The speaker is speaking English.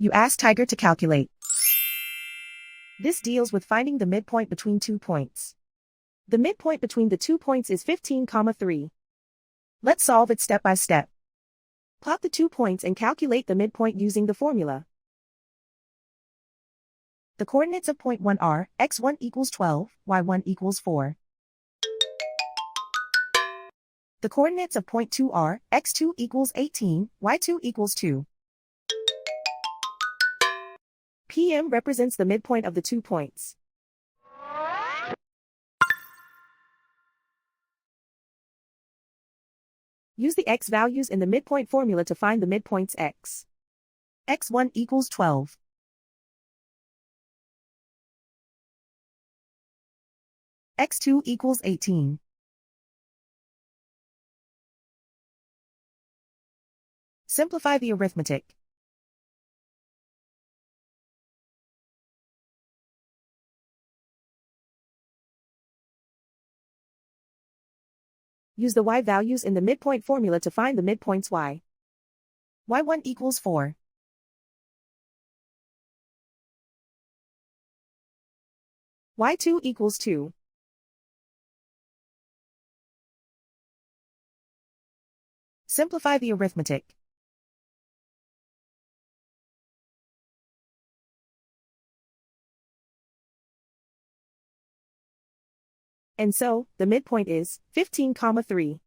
You ask Tiger to calculate. This deals with finding the midpoint between 2 points. The midpoint between the 2 points is 15,3. Let's solve it step by step. Plot the 2 points and calculate the midpoint using the formula. The coordinates of point 1 are x1 equals 12, y1 equals 4. The coordinates of point 2 are x2 equals 18, y2 equals 2. PM represents the midpoint of the 2 points. Use the x values in the midpoint formula to find the midpoints x. x1 equals 12. x2 equals 18. Simplify the arithmetic. Use the y values in the midpoint formula to find the midpoints y. y1 equals 4. y2 equals 2. Simplify the arithmetic. And so, the midpoint is 15,3.